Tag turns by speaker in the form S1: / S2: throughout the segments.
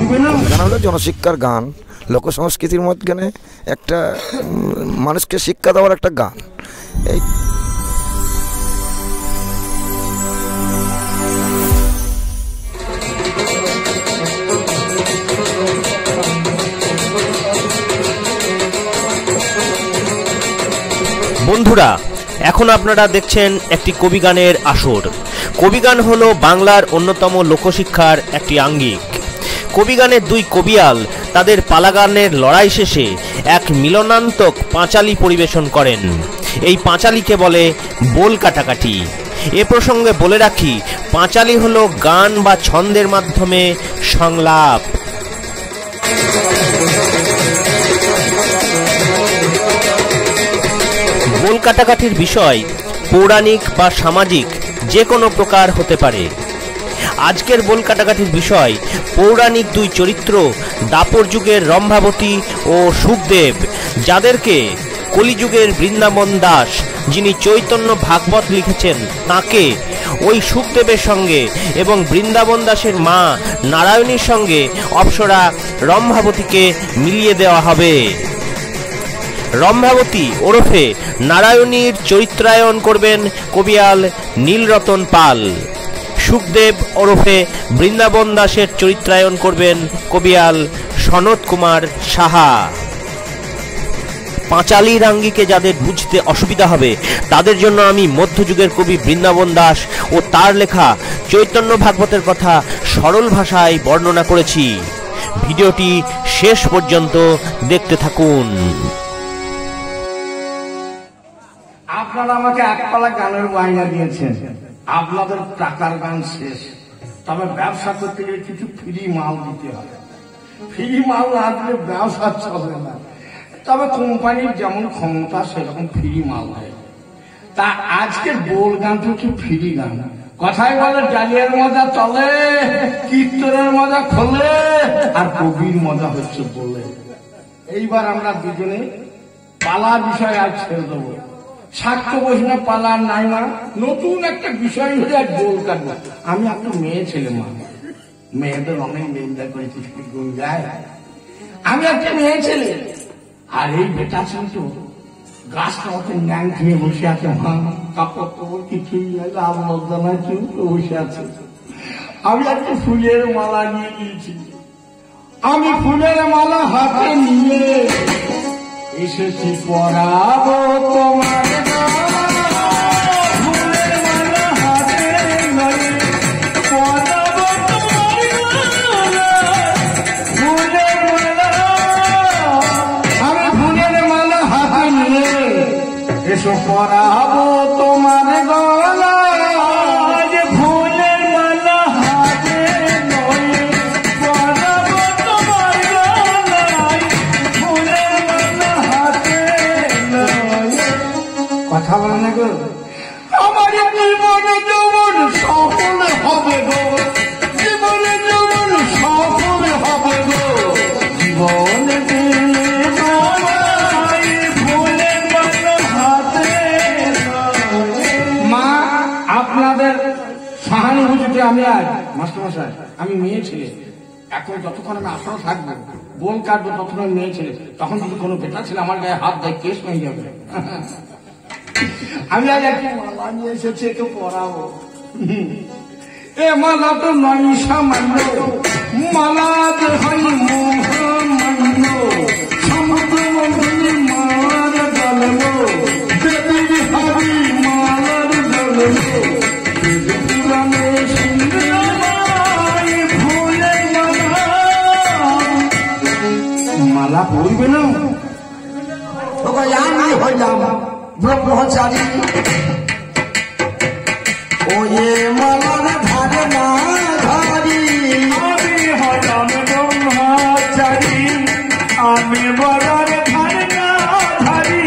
S1: গান হলো জনশিক্ষার গান, লোকসংস্কৃতির মধ্যে একটা মানুষকে শিক্ষা দেওয়ার একটা গান। এই
S2: বন্ধুরা, এখন আপনারা দেখছেন একটি কবিগানের আসর। কবিগান হলো বাংলার অন্যতম লোকশিক্ষার একটি আঙ্গিক। কবিগানের দুই কবিয়াল তাদের পালাগানের লড়াই শেষে এক মিলনান্তক পাঁচালী পরিবেশন করেন। এই পাঁচালীকে বলে বোল কাটাকাটি। এ প্রসঙ্গে বলে রাখি, পাঁচালী হলো গান বা ছন্দের মাধ্যমে সংলাপ। বোল কাটাকাটির বিষয় পৌরাণিক বা সামাজিক যে কোনো প্রকার হতে পারে। আজকের বোল কাটাকাটির বিষয় পৌরাণিক দুই চরিত্র, দাপর যুগের রম্ভাবতী ও সুখদেব, যাদেরকে কলিযুগের বৃন্দাবন দাস, যিনি চৈতন্য ভাগবত লিখেছেন, তাকে ওই সুখদেবের সঙ্গে এবং বৃন্দাবন দাসের মা নারায়ণীর সঙ্গে অপ্সরা রম্ভাবতীকে মিলিয়ে দেওয়া হবে। রম্ভাবতী ওরফে নারায়ণীর চরিত্রায়ন করবেন কবিয়াল নীলরতন পাল। সুখদেব ওরফে বৃন্দাবন দাসের চরিত্রায়ন করবেন কবিয়াল সনত কুমার সাহা। পাঁচালীর আঙ্গিকে যাদের বুঝতে অসুবিধা হবে, তাদের জন্য আমি মধ্যযুগের কবি বৃন্দাবন দাস ও তার লেখা চৈতন্য ভাগবতের কথা সরল ভাষায় বর্ণনা করেছি। ভিডিওটি শেষ পর্যন্ত দেখতে থাকুন।
S3: আপনারা আমাকে একপালা গানের বায়না দিয়েছেন, আপনাদের টাকার গান শেষ। তবে ব্যবসা করতে গেলে কিছু ফ্রি মাল দিতে হবে। ফ্রি মাল না দিলে ব্যবসা চলে না। তবে কোম্পানির যেমন ক্ষমতা সেরকম ফ্রি মাল হয়। তা আজকের বোল গানটা হচ্ছে ফ্রি গান। কথাই বলে ডালিয়ার মজা চলে, কীর্তনের মজা খোলে, আর কবির মজা হচ্ছে বলে। এইবার আমরা দুজনে পালার বিষয় আজ ছেড়ে দেবো। সাক্ষ্য বসনা পালার নাই মা, নতুন একটা বিষয় হলে আজ বোল কাটবো। আমি একটা মেয়ে ছেলে মা, মেয়েদের অনেক নিন্দা করেছি, যায়। আমি একটা মেয়ে ছেলে, আর এই বেটা ছিল তো গাছটা অত ন্যাং খেয়ে বসে আছে। মা কাপড় কাপড় কিছুই লাভ লজ্জা নাই, চুপ বসে আছে। আমি একটা ফুলের মালা নিয়ে গিয়েছি। আমি ফুলের মালা হাতে নিয়ে এসেছি পরাবো তোমার। এসো পরাবো তোমার গলা, ফুলের মালা হাতে নয়, পরাবো তোমার গলায়, ফুলের মালা হাতে নয়। কথা বলে না গো, আমার জীবনে যেমন সফল হবে গো, জীবনে যেমন সফল হবে গো, জীবনে সহানুভূতিতে আমি আজ মাস্টারমশাই, আমি মেয়ে ছেলে। এখন যতক্ষণ আমি আসলে থাকবো, বোন কাটবো, ততক্ষণ আমি মেয়ে ছেলে। তখন যদি কোনো বেটা ছেলে আমার গায়ে হাত দেয়, কেস হয়ে যাবে। আমি আজ একটা মালা নিয়ে এসেছি, একে পড়াবো। এ মালা তো নয় সামান্য, মালা হয় মহামান্য, সমুদ্র মন্দির মালার জলবো, দেবীর হাবি মালার জলবো, মালা পড়বে না আমি হইলাম ব্রহ্মচারী। ও এ মালার ধারে না ধারি, আমি হইলাম ব্রহ্মচারী, আমি বলার ধারে না ধারি।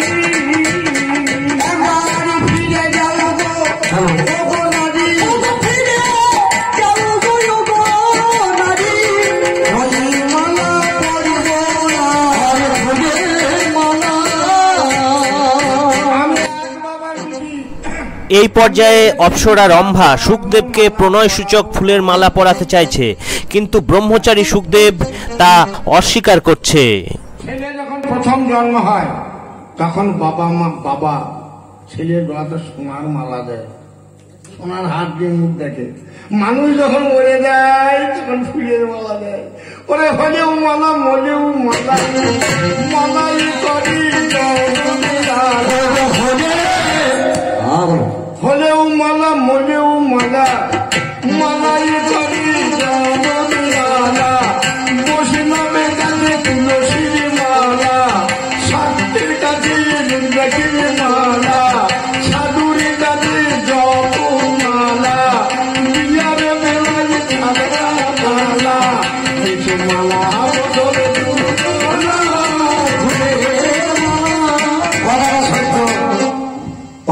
S3: ফিরে যাও গো নারী, ফিরে যাও গো নারী, মালা পড়ব না, মালা। আমি বাবার
S2: এই পর্যায়ে অপ্সরা রম্ভা সুখদেবকে প্রণয়সূচক ফুলের মালা পরাতে চাইছে, কিন্তু ব্রহ্মচারী সুখদেব তা অস্বীকার করছে।
S3: ছেলে যখন প্রথম জন্ম হয় তখন বাবা ছেলের গলাতে সোনার মালা দেয়, সোনার হাত দিয়ে মুখ দেখে। মানুষ যখন মরে যায় তখন ফুলের মালা দেয়। ওরে হলেও মালা মলেও মালা, মালাই করি হলেও মালা মলেও মালা, মালাই করি মালা, বসে নামে কাছে তুলসীর মালা, শান্তির কাছে দেখের মালা, সাধুর কাছে জপ মালা, বিয়ারে বেলায় ছাড়া মালা, কিছু মালা বদলে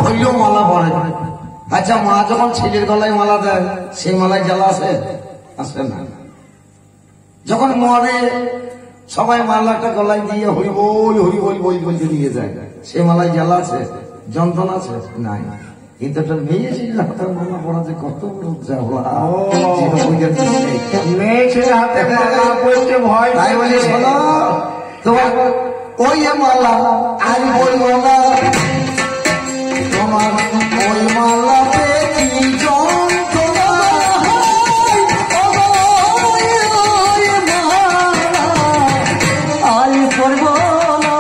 S4: হইলেও মালা পরে। আচ্ছা, মা যখন ছেলের গলায় মালা দেয় সেই মালায় জ্বালা আছে? আসে না। যখন মরে সবাই মালাটা গলায় দিয়ে হরি বল বলতে নিয়ে যায়, সে মালায় জ্বালা আছে, যন্ত্রণা আছে? নাই। কিন্তু একটা মেয়ে ছিল হাতের মালা পড়া যে কত বড় জ্বালা,
S3: মেয়ে ছেলে হাতে মালা পড়তে ভয়।
S4: তাই বলে শোনো, তোমার ওই মালা আর ওই মালা, তোমার ওই মালাতে কি যন্ত্রণা হয়, ওই মালা আর করব না,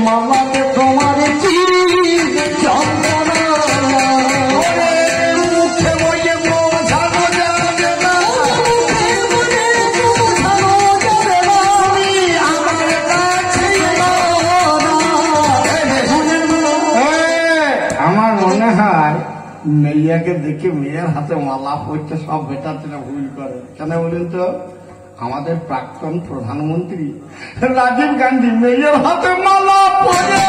S4: মালাতে তোমার কি যন্ত্রণা।
S3: মুখে বলে বোঝানো যাবে না,
S4: আমার কাছে
S3: আমার মনে হয় মেয়েকে দেখে মেয়ের হাতে মালা পড়তে সব বেটাতেরা ভুল করে। কেন বলেন তো? আমাদের প্রাক্তন প্রধানমন্ত্রী রাজীব গান্ধী মেয়ের হাতে মালা পরে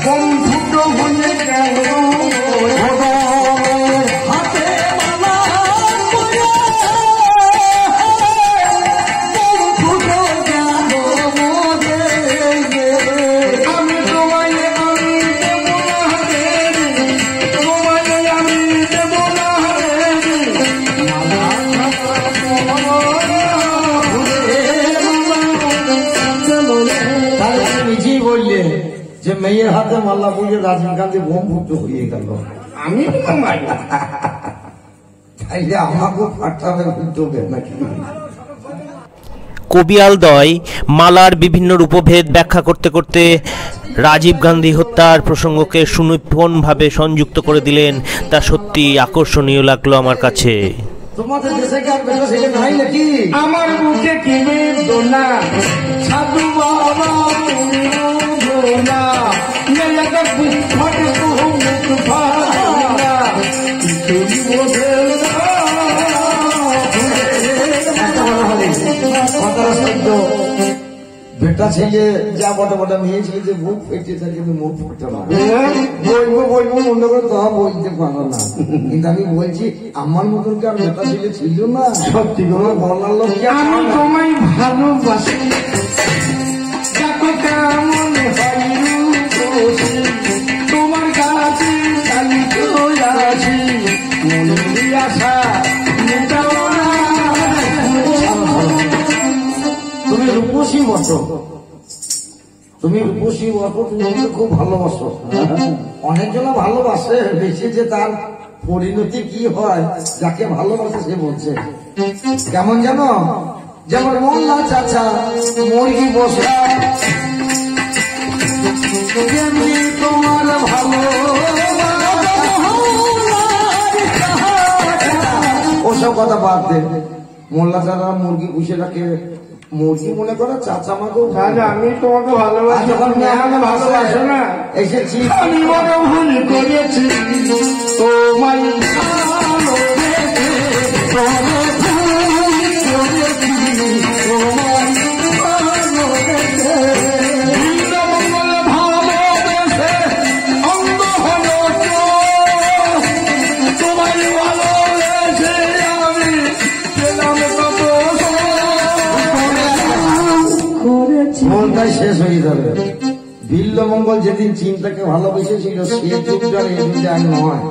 S3: বন্ধুত্ব হয়ে গেল।
S4: হাতে মালা পরে বন্ধুত্ব গেল মোরে।
S3: আমি তোমায় আমি দেব না হাতেরি, তোমায় আমি দেব না হাতেরি,
S4: তাহলে তুমি নিজেই বললে যে মেয়ের হাতে মাল্লা পড়ে রাজীব গান্ধী ব্রহ্মপুত্র হয়ে গেল।
S3: আমি তোমায়
S4: তাইলে আমাকেও ফাটাবে উদ্যোগে নাকি?
S2: কবিয়ালদয় মালার বিভিন্ন রূপভেদ ব্যাখ্যা করতে করতে রাজীব গান্ধী হত্যার প্রসঙ্গকে সুনিপুণভাবে সংযুক্ত করে দিলেন। তা সত্যি আকর্ষণীয় লাগলো আমার কাছে।
S4: তোমাদের দেশে কি আর বেটা ছেলে নাই নাকি?
S3: আমার বুকে কিনে দোনা সাধু বাবা তুমি দোনা মেয়েটা বুক ফাটে মুখ ফাটা তুমি বোঝে
S4: বেটা ছেলে যা বটা বটা মেয়ে ছেলে যে মুখ ফেটে থাকে কিন্তু মুখ ফুটে না। বলবো মনে করে তা বলতে পারো না, কিন্তু আমি বলছি আমার মতন কি আর বেটা ছেলে ছিল না?
S3: সত্যি
S4: কোনো বলার লোক কি আর
S3: আমি
S4: হয় না?
S3: তোমায় ভালোবাসি দেখো কেমন হয় রূপসী, তোমার কাছে খালি চলে আসি মনের আশা মেটাও না।
S4: তুমি রূপসী বসো, তুমি রূপসী বসো, তুমি আমাকে খুব ভালোবাসো। অনেকজন ভালোবাসে, বেশি যে তার পরিণতি কি হয় যাকে ভালোবাসে সে বলছে। কেমন জানো? যেমন মোল্লা চাচা মুরগি বসা, যেমনি তোমার ভালো ওসব কথা বাদ দে। মোল্লা চাচা মুরগি পুষে রাখে, মুরগি মনে করো চাচা আমাকেও
S3: তাহলে আমি তোমাকে ভালোবাসি,
S4: যখন
S3: তুমি আমাকে ভালোবাসো না?
S4: এসেছি
S3: আমি বড় ভুল করেছি তোমায় মনটাই শেষ হয়ে যাবে।
S4: বিল্লমঙ্গল যেদিন চীনটাকে ভালোবেসেছিল সেই যুগটা এই যুগে আর নয়।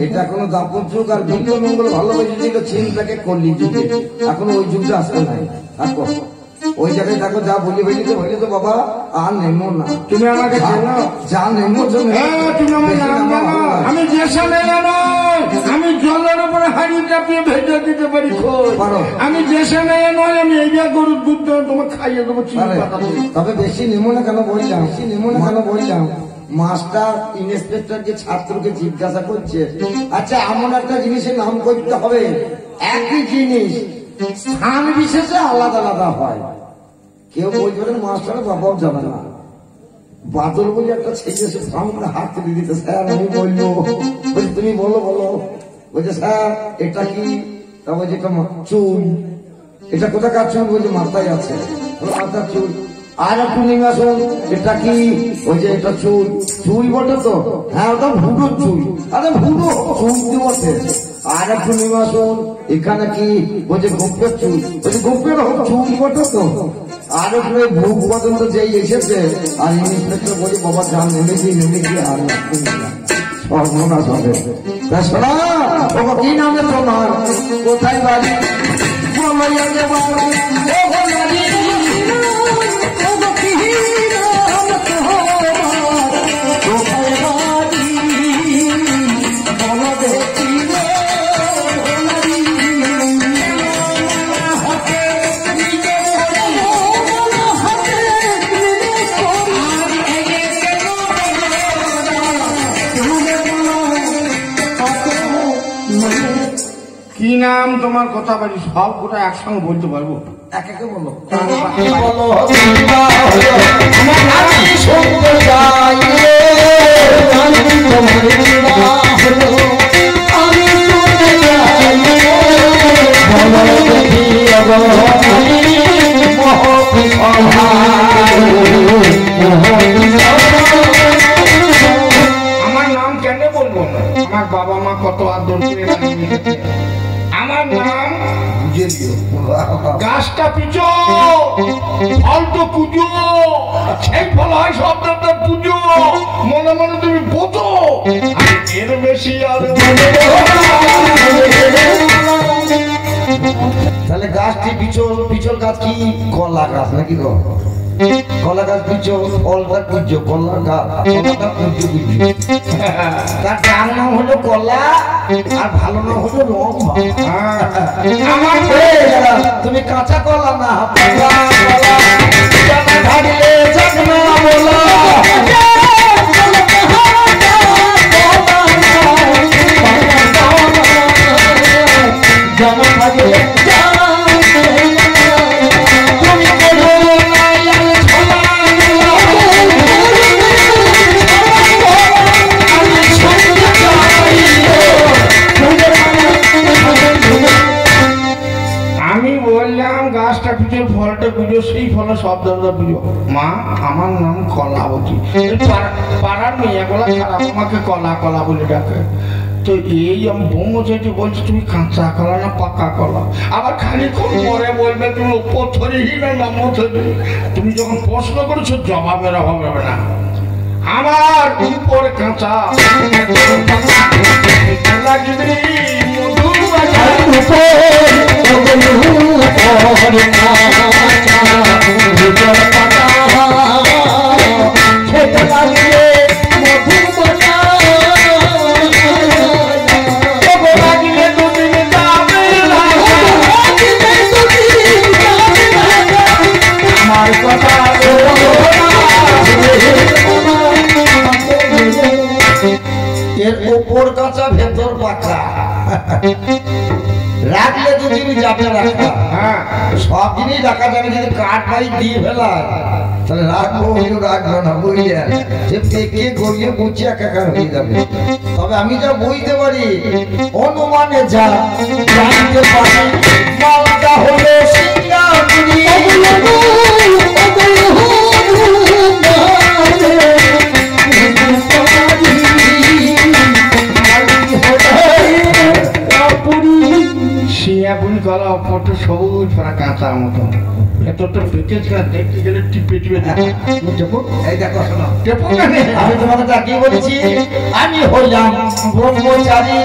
S4: এটা কোনো দাপর যুগ, আর বিল্লমঙ্গল ভালোবেসেছিল চীনটাকে কলি যুগে। এখন ওই যুগটা আসবে নাই। থাকো ওই জায়গায় থাকো, যা বলি বলি তো বাবা আর নেমো না।
S3: তুমি আমাকে চেনো?
S4: যা নেমো জন্য
S3: তুমি আমার নাম জানো? আমি দেশালে জানো, আমি জলের উপরে হাড়ি চাপিয়ে ভেজে দিতে পারি। আমি দেশালে নয়, আমি এই গরুর দুধ দেবো, তোমাকে খাইয়ে দেবো।
S4: তবে বেশি নেমো না কেন বললাম, মাস্টার ইন্সপেক্টর যে ছাত্রকে জিজ্ঞাসা করছে, আচ্ছা এমন একটা জিনিসের নাম করতে হবে, একই জিনিস স্থান বিশেষে আলাদা আলাদা হয়। কেউ বলতে পারেন মাস্টার বাবাও যাবে না। বাদল বলে একটা ছেলে এসে সামনে হাত তুলে দিতে, স্যার আমি বলবো। বলছি তুমি বলো। বলছে স্যার এটা কি? তা বলছে এটা চুল। এটা কোথাকার চুল? বলছে মাথায় আছে। মাথার চুল। আর একটু নেমে আসুন, এটা কি? ওই যে এটা চুল বটে তো? হ্যাঁ ওটা ভুডোর চুল। আরে ভুডো চুল দিয়ে বটে। আর একটু নেমে আসুন, এখানে কি? বলছে গোপের চুল। বলছে গোপের চুল বটে তো? আর একটু ভোগ পর্যন্ত যেই এসেছে, আর ইন্সপেক্টর বলি বাবা যান নেমে গিয়ে আর সর্বনাশ হবে। শোনা কি নামে তোমার? কোথায় বাড়ি?
S3: কি নাম তোমার? কথা বাড়ি সব গোটা একসঙ্গে বলতে পারবো?
S4: এক একে বলো।
S3: আমার নাম কেন বলবো না? আমার বাবা মা কত আদর করে রেখেছে। আমার নাম গাছটা পিছু, ফল তো পুজো, সেই ফল হয় সব দেবতার পুজো। মনে মনে তুমি বোঝো, এর বেশি আর
S4: তাহলে গাছটি পিছল গাছ কি? কলা গাছ নাকি গো? কলা গাছ পিছল, ফলটা কুঞ্জ, কলা গাছ কুঞ্জ। তার ডাক নাম হলো কলা, আর ভালো নাম হলো লম্বা।
S3: আমার
S4: তুমি কাঁচা কলা না ধারিলে জাগনা বলা। জানা থাকলে
S3: গাছটা পুজো, ফলটা পুজো, সেই ফল সব দেবতা পুজো। মা আমার নাম কলাবতী। পাড়ার মেয়েগুলা খারাপ আমাকে কলা বলে ডাকে। তো এই আমি বোমো যেটি বলছি, তুমি কাঁচা কলা না পাকা কলা? আবার খানিক্ষণ পরে বলবে তুমি উপর ধরেই না নাম ধরে। তুমি যখন প্রশ্ন করেছো জবাবের অভাব হবে না। আমার উপর কাঁচা
S4: এর উপর কাঁচা ভেতর পাকা, রাখলে দুদিন যাবে রাখা। সব জিনিস রাখা যাবে, যদি কাঠ পাই দিয়ে ফেলায় তাহলে রাখবো রাখবো না, বুঝলেন? যে পেকে গড়িয়ে বুঝে একাকার হয়ে যাবে। তবে আমি যা বুঝতে পারি, অনুমানে যা জানতে পারি, মালটা হলো সিঙ্গাপুরি।
S3: মিয়াপুরি কলা অপরটা সবুজ পারা কাঁচা মতো এতটা পেকেছে না, দেখতে গেলে টিপে টিপে দেখো। এই দেখো শোনো,
S4: আমি তোমাকে তাকিয়ে বলেছি আমি হইলাম ব্রহ্মচারী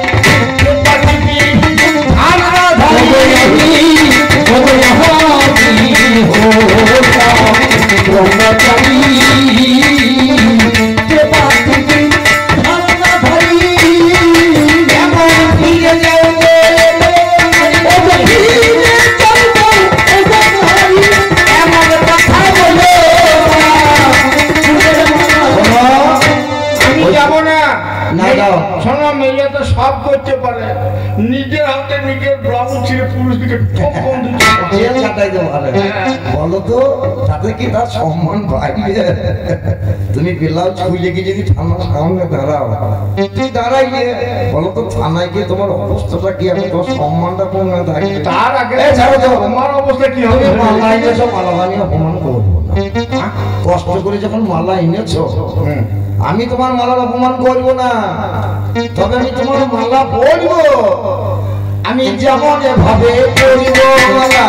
S3: শোনো, মেয়ে তো সব করতে পারে, নিজের হাতে নিজের ব্লাউজ ছিঁড়ে পুরুষকে ঠক বন্ধ
S4: বলো তো তাতে কি তার সম্মান বাড়বে? তুমি ব্লাউজ খুলে গিয়ে যদি থানার সামনে দাঁড়াও, তুমি দাঁড়াইলে বলো তো থানায় গিয়ে তোমার অবস্থাটা কি? আমি তোমার সম্মানটা কমে থাকবে।
S3: তার আগে
S4: ছাড়ো তো,
S3: আমার অবস্থা কি হবে?
S4: মালা এনেছো, মালা বানিয়ে অপমান করবো না। কষ্ট করে যখন মালা এনেছো, আমি তোমার মালার অপমান করবো না, তবে আমি তোমার মালা পরবো। আমি যেমন এভাবে পরিব মালা,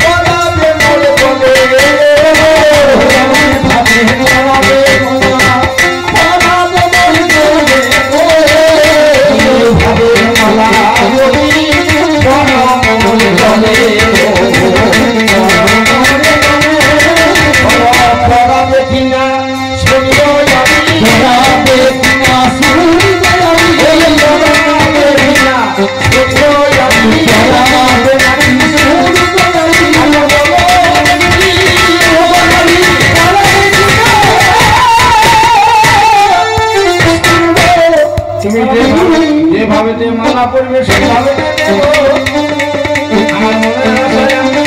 S4: পরাবে মরে বলে, যেমন এভাবে পরাবে মালা, পরাবে মরে বলে, এভাবে মালা পরি, পরাবে মরে বলে, পরাবে কিনা শুনব আমি, পরাবে কিনা শুনব আমি, পরাবে কিনা শুনব আমি, পরাবে কিনা শুনব
S3: তুমি যেভাবে যে মালা পড়বে সেভাবে আমার মনে আছে আমি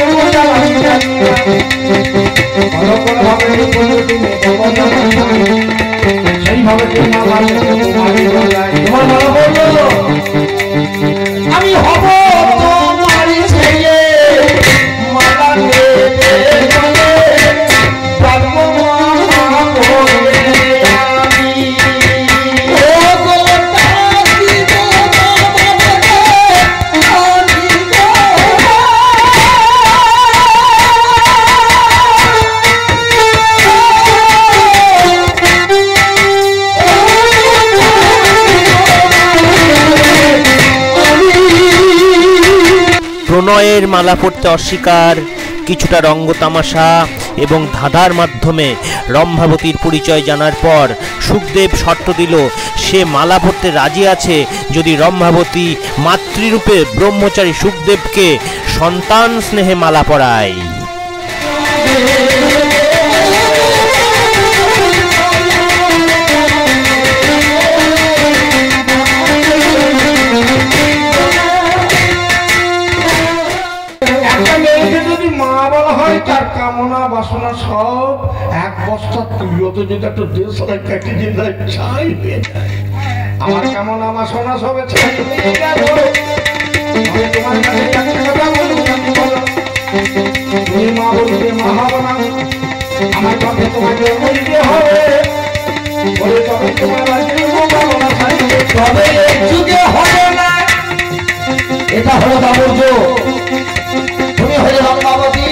S3: সেইভাবে যে মালা
S4: তোমার মালা বললো আমি হব তোমারই ছেলে, মালা নেবে গলে, ডাকবো মা বলে আমি। ও গো ডাকি গো মা বলে আমি গো,
S2: প্রণয়ের মালা পড়তে অস্বীকার, কিছুটা রঙ্গতামাশা এবং ধাঁধার মাধ্যমে রম্ভাবতীর পরিচয় জানার পর সুখদেব শর্ত দিল সে মালা পড়তে রাজি আছে যদি রম্ভাবতী মাতৃরূপে ব্রহ্মচারী সুখদেবকে সন্তান স্নেহে মালা পরায়।
S3: তার কামনা বাসনা সব এক বস্তা তুলিওতে যদি একটা দেশ কাটি দিয়ে ছাই হয়ে যায়, আমার কামনা বাসনা সবে ছাই হয়ে গেল। তোমার কাছে একটা কথা বলবো, তুমি মা বলতে মা হবো না, আমার কথা তোমাকে বলতে হবে, বলে তবে তোমার কামনা ছাই
S4: তবে যুগে হবে না। এটা হলো তাৎপর্য। তুমি হলে রম্ভাবতী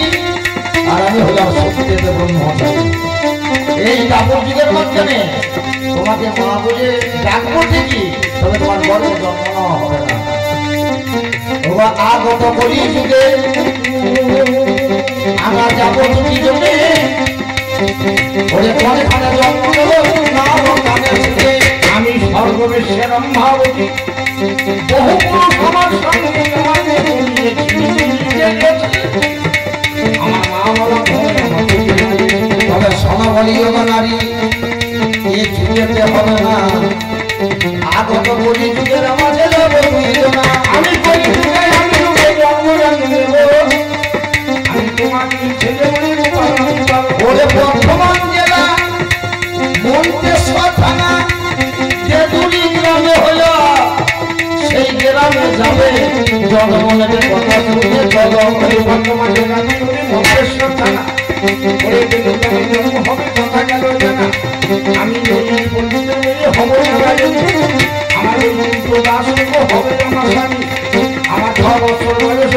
S4: আর আমি হলাম সত্যদেব ব্রহ্মচারী। এই দাপর যুগের মাঝখানে তোমাকে মা বলে ডাকবো ঠিকই, তবে তোমার গর্ব জন্ম নেওয়া হবে না। ওবা আগত করি যুগে আমরা যাবো দুটি জনে, ওরে কোনে খানে জন্ম নেবো না কানের যুগে।
S3: আমি সর্ববেশের রম্ভাবতী, বহু পুরুষ আমার সঙ্গে আমাকে আমার মা বলা
S4: তবে সমবলীয় নারী এ যুগেতে হবে না। আগত বলি যুগের মাঝে যাবো দুইজনা।
S3: আমি করি আমি জন্মদান দেব, আমি তোমাকে ছেলে
S4: ওরে বর্ধমান জেলা মন্তেশ্বর থানা তেঁতুলি গ্রামে হলো, সেই গ্রামে যাবে জনগণের কথা শুনে চলো।
S3: বর্তমান জেলা মন্তেশ্বর থানা ওরে হবে কথা গেল জানা। আমি হবো আমার দাস হবে আমার স্বামী, আমার 6 বছর বয়স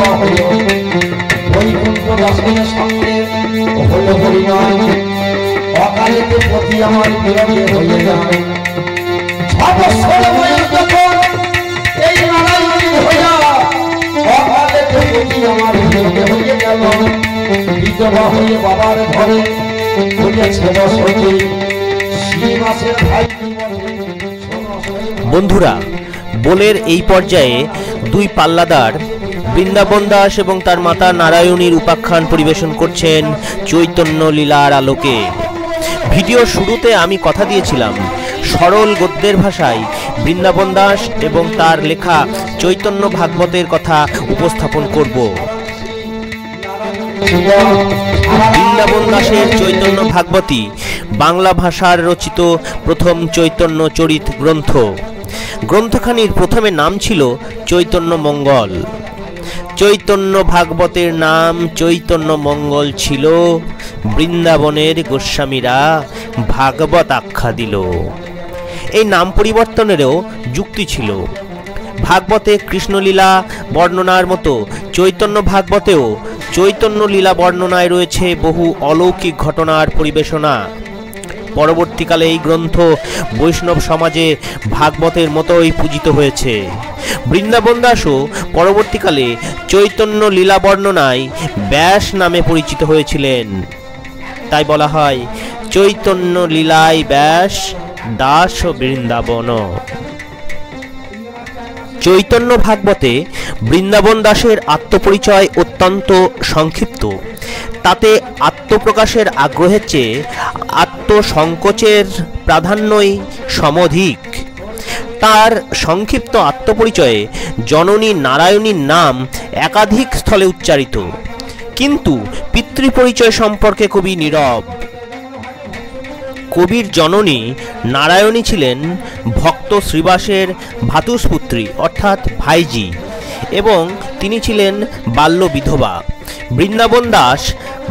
S4: বিধবা হল বৈকুণ্ঠ দাসের সঙ্গে হল পরিণয় অকালেতে পতি আমার বিরোধে হয়ে যায় 6 বছর বয়স যখন এই নারায়ণী হইয়া অকালেতে পতি আমার বিরোধে হয়ে গেল বিধবা হয়ে বাবার ঘরে হইয়াছে বসতি শ্রীমাসের ভাই
S2: বন্ধুরা, বোলের এই পর্যায়ে দুই পাল্লাদার বৃন্দাবন দাস এবং তার মাতা নারায়ণীর উপাখ্যান পরিবেশন করছেন চৈতন্য লীলার আলোকে। ভিডিওর শুরুতে আমি কথা দিয়েছিলাম সরল গদ্যের ভাষায় বৃন্দাবন দাস এবং তার লেখা চৈতন্য ভাগবতের কথা উপস্থাপন করব। বৃন্দাবন দাসের চৈতন্য ভাগবতী বাংলা ভাষার রচিত প্রথম চৈতন্য চরিত গ্রন্থ। গ্রন্থখানির প্রথমে নাম ছিল চৈতন্য মঙ্গল। চৈতন্য ভাগবতের নাম চৈতন্য মঙ্গল ছিল, বৃন্দাবনের গোস্বামীরা ভাগবত আখ্যা দিল। এই নাম পরিবর্তনেরও যুক্তি ছিল। ভাগবতে কৃষ্ণলীলা বর্ণনার মতো চৈতন্য ভাগবতেও চৈতন্য লীলা বর্ণনায় রয়েছে বহু অলৌকিক ঘটনার পরিবেশনা। পরবর্তীকালে এই গ্রন্থ বৈষ্ণব সমাজে ভাগবতের মতোই পূজিত হয়েছে। বৃন্দাবন দাসও পরবর্তীকালে চৈতন্য লীলা বর্ণনায় ব্যাস নামে পরিচিত হয়েছিলেন। তাই বলা হয় চৈতন্য লীলায় ব্যাস দাস বৃন্দাবন। চৈতন্য ভাগবতে বৃন্দাবন দাসের আত্মপরিচয় অত্যন্ত সংক্ষিপ্ত। তাতে আত্মপ্রকাশের আগ্রহের চেয়ে আত্মসংকোচের প্রাধান্যই সমধিক। তার সংক্ষিপ্ত আত্মপরিচয়ে জননী নারায়ণীর নাম একাধিক স্থলে উচ্চারিত, কিন্তু পিতৃপরিচয় সম্পর্কে কবি নীরব। কবির জননী নারায়ণী ছিলেন ভক্ত শ্রীবাসের ভাতুষপুত্রী অর্থাৎ ভাইজি, এবং তিনি ছিলেন বাল্য বিধবা। বৃন্দাবন দাস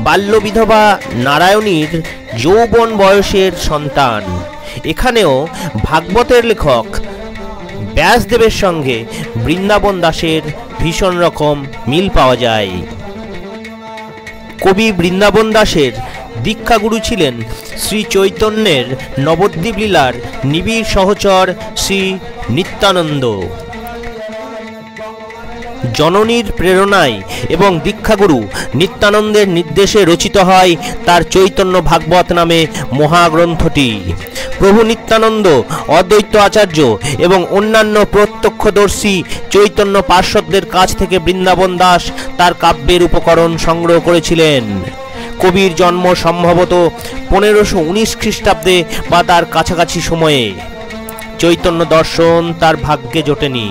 S2: বাল্য বিধবা নারায়ণীর যৌবন বয়সের সন্তান। এখানেও ভাগবতের লেখক ব্যাসদেবের সঙ্গে বৃন্দাবন দাসের ভীষণ রকম মিল পাওয়া যায়। কবি বৃন্দাবন দাসের দীক্ষাগুরু ছিলেন শ্রী চৈতন্যের নবদ্বীপ লীলার নিবিড় সহচর শ্রী নিত্যানন্দ। জননীর প্রেরণায় এবং দীক্ষাগুরু নিত্যানন্দের নির্দেশে রচিত হয় তার চৈতন্য ভাগবত নামে মহাগ্রন্থটি। প্রভু নিত্যানন্দ, অদ্বৈত আচার্য এবং অন্যান্য প্রত্যক্ষদর্শী চৈতন্য পার্শ্বদের কাছ থেকে বৃন্দাবন দাস তার কাব্যের উপকরণ সংগ্রহ করেছিলেন। কবির জন্ম সম্ভবত 1519 খ্রিস্টাব্দে বা তার কাছাকাছি সময়ে। চৈতন্য দর্শন তার ভাগ্যে জোটেনি,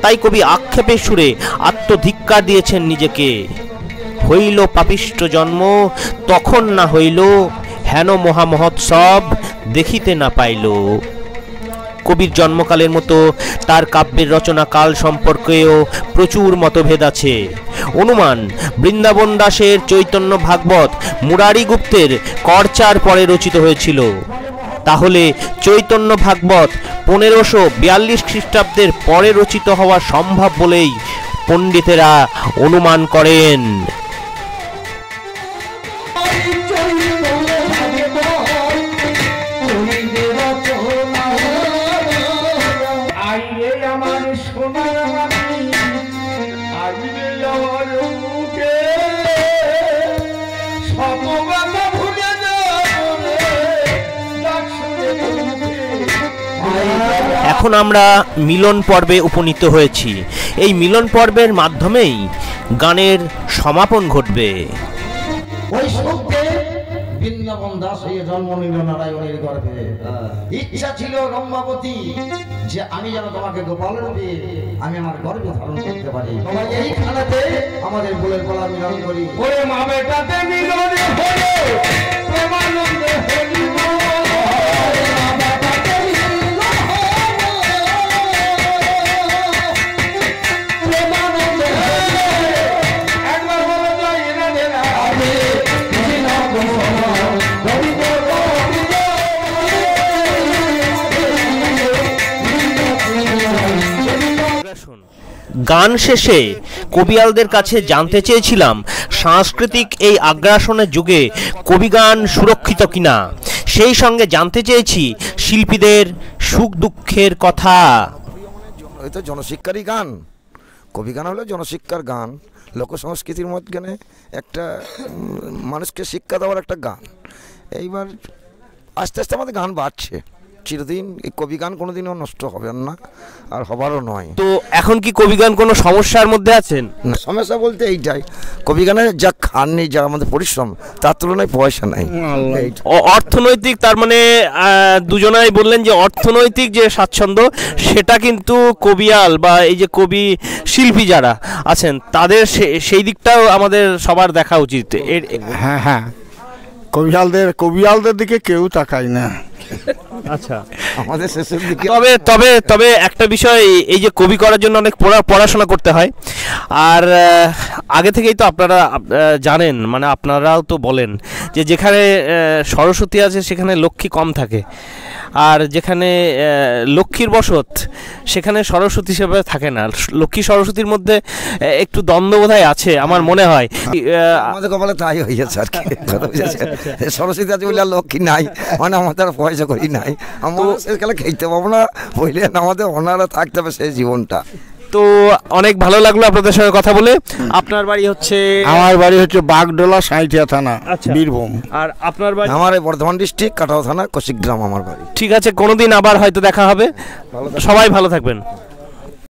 S2: তাই কবি আক্ষেপের সুরে আত্মধিক্কার দিয়েছেন নিজেকে। হইল পাপিষ্ট জন্ম, তখন না হইল হেন মহামহোৎসব, দেখিতে না পাইল। কবির জন্মকালের মতো তার কাব্যের রচনা কাল সম্পর্কেও প্রচুর মতভেদ আছে। অনুমান বৃন্দাবন দাসের চৈতন্য ভাগবত মুরারি গুপ্তের করচার পরে রচিত হয়েছিল। তাহলে চৈতন্য ভাগবত 1542 খ্রিস্টাব্দের পরে রচিত হওয়া সম্ভব বলেই পণ্ডিতেরা অনুমান করেন। এখন আমরা মিলন পর্বে উপনীত হয়েছি। এই মিলন পর্বের মাধ্যমেই গানের সমাপন ঘটবে।
S4: বৃন্দাবন দাস হয়ে জন্ম নিল নারায়ণের গর্ভে। ইচ্ছা ছিল রম্ভাবতী যে আমি যেন তোমাকে গোপাল রূপে আমি আমার গর্ভে ধারণ করতে পারি। এইখানেতে আমাদের বুলের গলা মিলন করি। ওরে মা বেটাতে মিলন হলো, প্রেমানন্দে হলি
S2: গান শেষে কবিয়ালদের কাছে জানতে চেয়েছিলাম সাংস্কৃতিক এই আগ্রাসনের যুগে কবিগান সুরক্ষিত কিনা। সেই সঙ্গে জানতে চেয়েছি শিল্পীদের সুখ দুঃখের কথা।
S1: ওই তো জনশিক্ষারই গান, কবি গান হলো জনশিক্ষার গান, লোকসংস্কৃতির মধ্যে একটা মানুষকে শিক্ষা দেওয়ার একটা গান। এইবার আস্তে আস্তে আমাদের গান বাড়ছে, চিরদিন এই কবি গান কোনোদিনও নষ্ট হবে না, আর হবারও নয়।
S2: তো এখন কি কবিগান কোনো সমস্যার মধ্যে আছেন?
S1: না, সমস্যা বলতে এইটাই, কবি গানে যা খান নেই, যা আমাদের পরিশ্রম, তার তুলনায় পয়সা নাই।
S2: অর্থনৈতিক, তার মানে দুজনাই বললেন যে অর্থনৈতিক যে স্বাচ্ছন্দ্য সেটা কিন্তু কবিয়াল বা এই যে কবি শিল্পী যারা আছেন তাদের সেই দিকটাও আমাদের সবার দেখা উচিত।
S3: হ্যাঁ হ্যাঁ, কবিয়ালদের দিকে কেউ তাকায় না।
S2: আচ্ছা,
S1: আমাদের শেষের দিকে
S2: তবে তবে তবে একটা বিষয়, এই যে কবি করার জন্য অনেক পড়াশোনা করতে হয়, আর আগে থেকেই তো আপনারা জানেন, মানে আপনারাও তো বলেন যে যেখানে সরস্বতী আছে সেখানে লক্ষ্মী কম থাকে, আর যেখানে লক্ষ্মীর বসত সেখানে সরস্বতী হিসেবে থাকে না। লক্ষ্মী সরস্বতীর মধ্যে একটু দ্বন্দ্ব বোধহয় আছে আমার মনে হয়।
S1: আমাদের কপালে তাই হয়ে যাচ্ছে আর কি, সরস্বতী আছে বলে আর লক্ষ্মী নাই, মানে আমাদের পয়সা করি নাই, আমরা সেখানে খেতে পাবো না, বললে আমাদের ওনারা থাকতে হবে সেই জীবনটা।
S2: তো অনেক ভালো লাগলো আপনাদের সঙ্গে কথা বলে। আপনার বাড়ি হচ্ছে?
S3: আমার বাড়ি হচ্ছে বাগডোলা, সাঁইথিয়া থানা,
S2: আচ্ছা,
S3: বীরভূম।
S2: আর আপনার বাড়ি?
S1: আমার এই বর্ধমান ডিস্ট্রিক্ট, কাটাও থানা, কৌশিক গ্রাম আমার বাড়ি।
S2: ঠিক আছে, কোনোদিন আবার হয়তো দেখা হবে। সবাই ভালো থাকবেন।